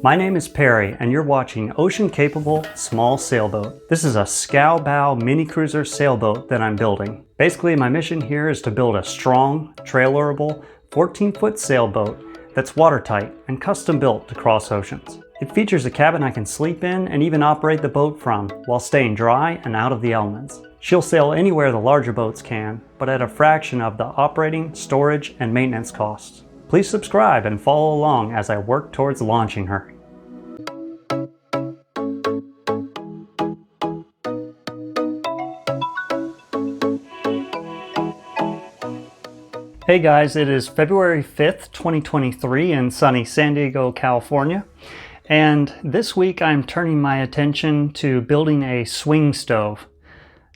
My name is Perry, and you're watching Ocean Capable Small Sailboat. This is a Scow Bow Mini-Cruiser sailboat that I'm building. Basically, my mission here is to build a strong, trailerable, 14-foot sailboat that's watertight and custom built to cross oceans. It features a cabin I can sleep in and even operate the boat from while staying dry and out of the elements. She'll sail anywhere the larger boats can, but at a fraction of the operating, storage, and maintenance costs. Please subscribe and follow along as I work towards launching her. Hey guys, it is February 5th, 2023 in sunny San Diego, California. And this week I'm turning my attention to building a swing stove.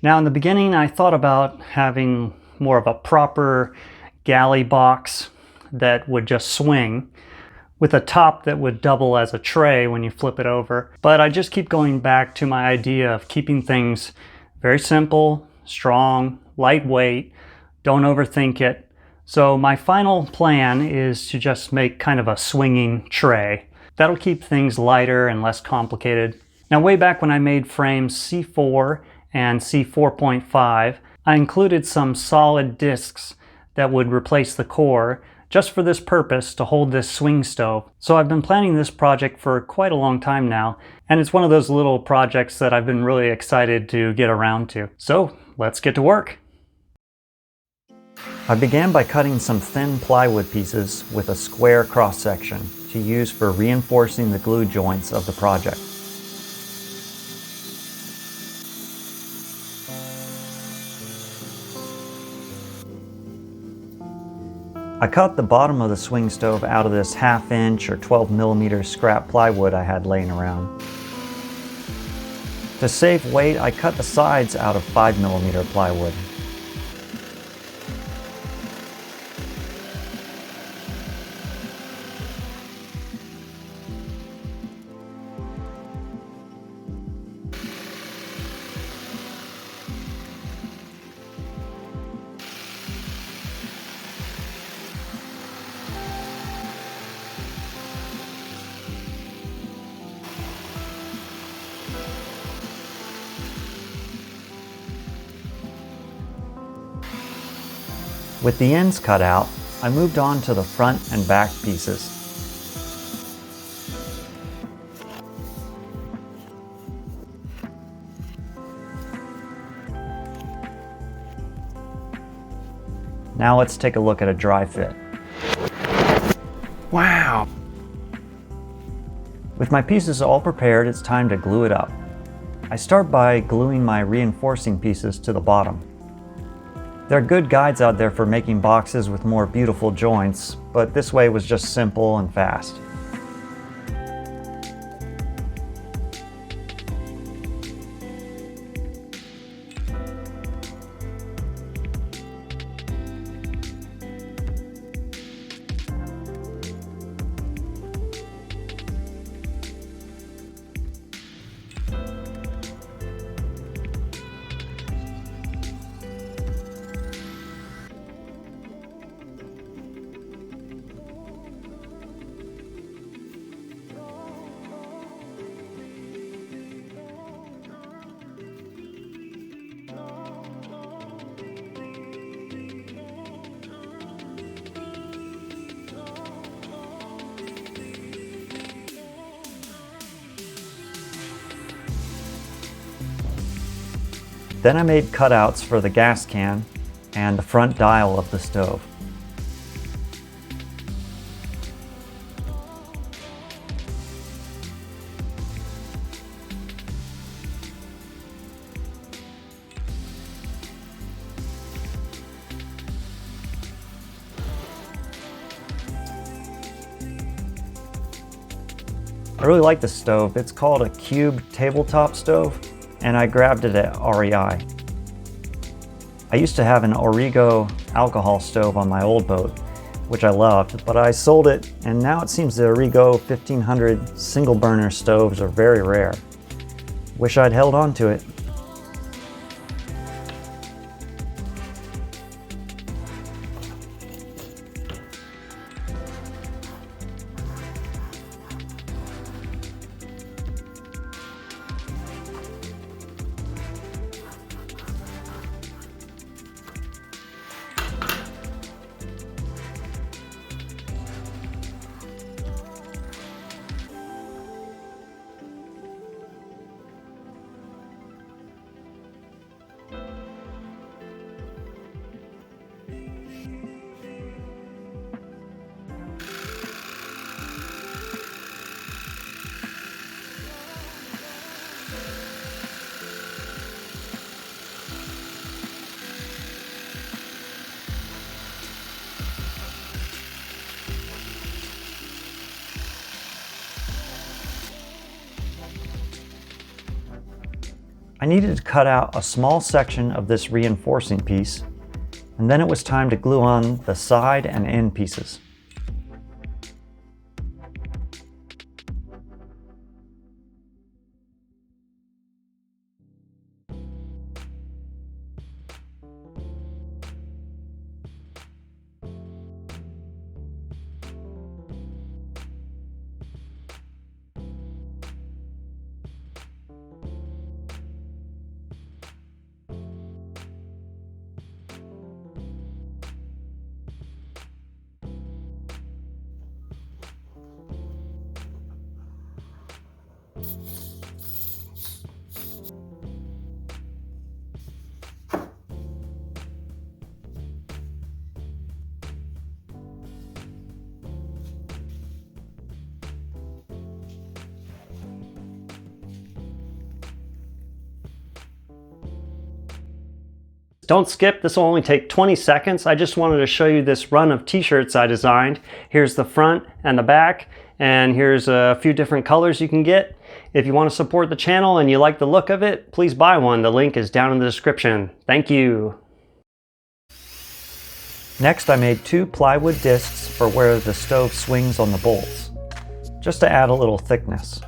Now in the beginning I thought about having more of a proper galley box that would just swing with a top that would double as a tray when you flip it over. But I just keep going back to my idea of keeping things very simple, strong, lightweight, don't overthink it. So my final plan is to just make kind of a swinging tray. That'll keep things lighter and less complicated. Now way back when I made frames C4 and C4.5, I included some solid discs that would replace the core just for this purpose, to hold this swing stove. So I've been planning this project for quite a long time now, and it's one of those little projects that I've been really excited to get around to. So let's get to work. I began by cutting some thin plywood pieces with a square cross-section to use for reinforcing the glue joints of the project. I cut the bottom of the swing stove out of this 1/2 inch or 12mm scrap plywood I had laying around. To save weight, I cut the sides out of 5mm plywood. With the ends cut out, I moved on to the front and back pieces. Now let's take a look at a dry fit. Wow! With my pieces all prepared, it's time to glue it up. I start by gluing my reinforcing pieces to the bottom. There are good guides out there for making boxes with more beautiful joints, but this way was just simple and fast. Then I made cutouts for the gas can and the front dial of the stove. I really like the stove. It's called a cube tabletop stove, and I grabbed it at REI. I used to have an Origo alcohol stove on my old boat, which I loved, but I sold it, and now it seems the Origo 1500 single burner stoves are very rare. Wish I'd held on to it. I needed to cut out a small section of this reinforcing piece, and then it was time to glue on the side and end pieces. Don't skip, this will only take 20 seconds. I just wanted to show you this run of t-shirts I designed. Here's the front and the back, and here's a few different colors you can get. If you want to support the channel and you like the look of it, please buy one. The link is down in the description. Thank you. Next, I made 2 plywood discs for where the stove swings on the bolts, just to add a little thickness.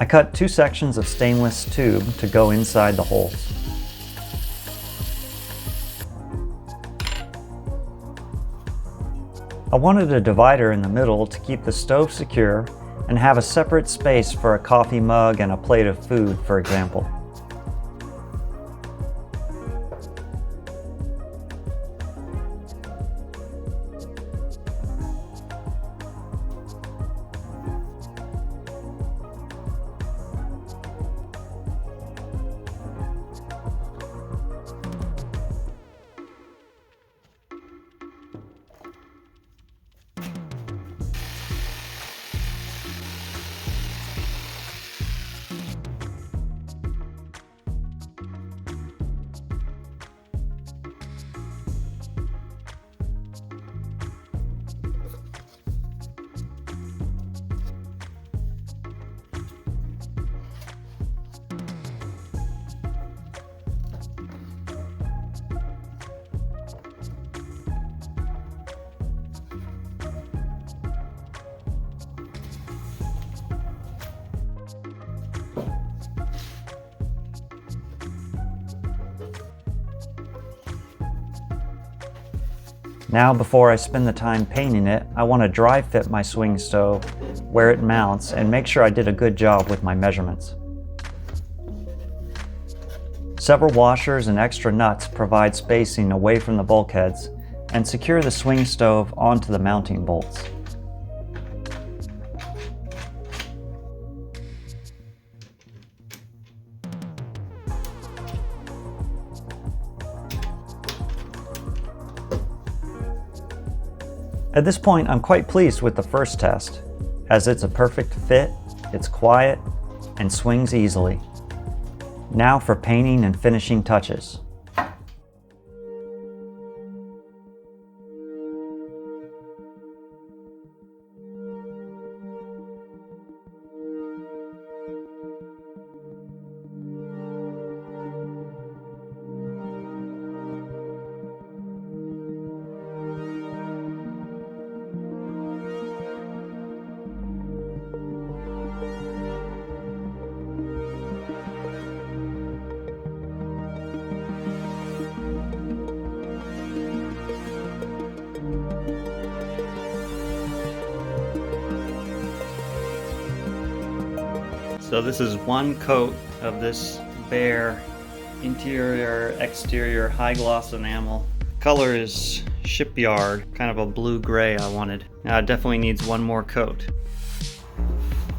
I cut 2 sections of stainless tube to go inside the holes. I wanted a divider in the middle to keep the stove secure and have a separate space for a coffee mug and a plate of food, for example. Now, before I spend the time painting it, I want to dry fit my swing stove where it mounts and make sure I did a good job with my measurements. Several washers and extra nuts provide spacing away from the bulkheads and secure the swing stove onto the mounting bolts. At this point, I'm quite pleased with the first test, as it's a perfect fit, it's quiet, and swings easily. Now for painting and finishing touches. So this is one coat of this bare interior, exterior, high gloss enamel. Color is shipyard, kind of a blue-gray I wanted. It definitely needs one more coat.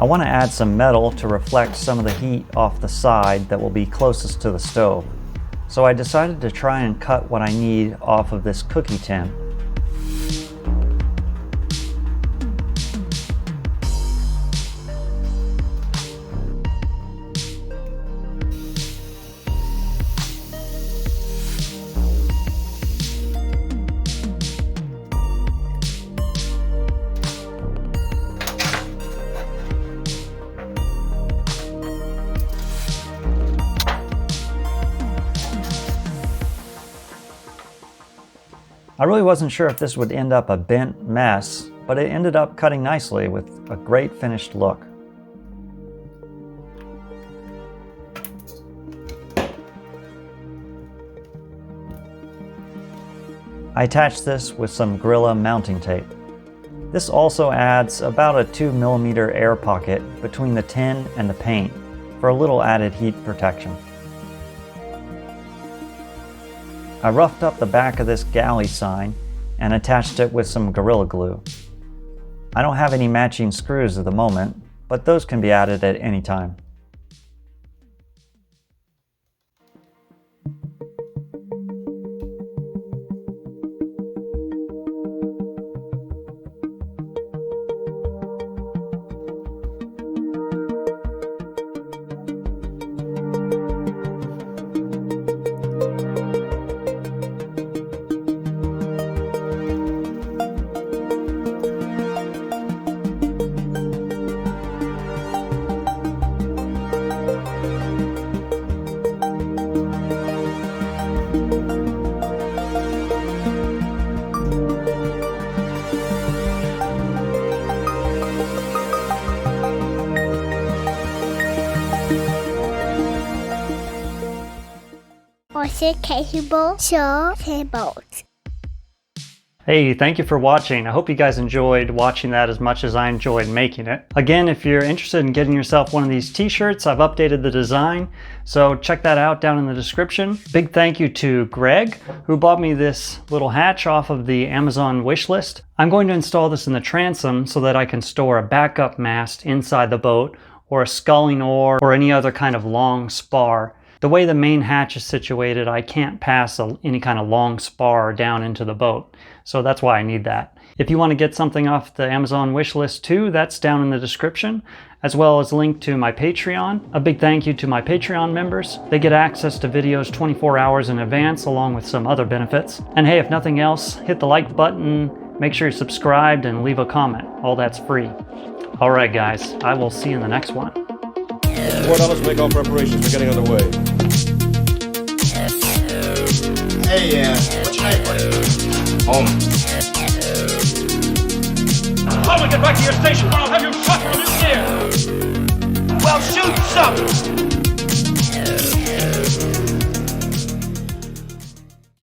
I want to add some metal to reflect some of the heat off the side that will be closest to the stove. So I decided to try and cut what I need off of this cookie tin. I really wasn't sure if this would end up a bent mess, but it ended up cutting nicely with a great finished look. I attached this with some Gorilla mounting tape. This also adds about a 2mm air pocket between the tin and the paint for a little added heat protection. I roughed up the back of this galley sign and attached it with some Gorilla Glue. I don't have any matching screws at the moment, but those can be added at any time. Cable show Sailboat. Hey, thank you for watching. I hope you guys enjoyed watching that as much as I enjoyed making it. Again, if you're interested in getting yourself one of these t-shirts, I've updated the design, so check that out down in the description. Big thank you to Greg, who bought me this little hatch off of the Amazon wish list. I'm going to install this in the transom so that I can store a backup mast inside the boat, or a sculling oar, or any other kind of long spar. The way the main hatch is situated, I can't pass any kind of long spar down into the boat. So that's why I need that. If you want to get something off the Amazon wish list too, that's down in the description, as well as a link to my Patreon. A big thank you to my Patreon members. They get access to videos 24 hours in advance, along with some other benefits. And hey, if nothing else, hit the like button, make sure you're subscribed, and leave a comment. All that's free. All right, guys, I will see you in the next one. $4 make all preparations for getting underway. Hey, what's your name, buddy? Home. Get back to your station or I'll have you shot from your ear! Well, shoot something!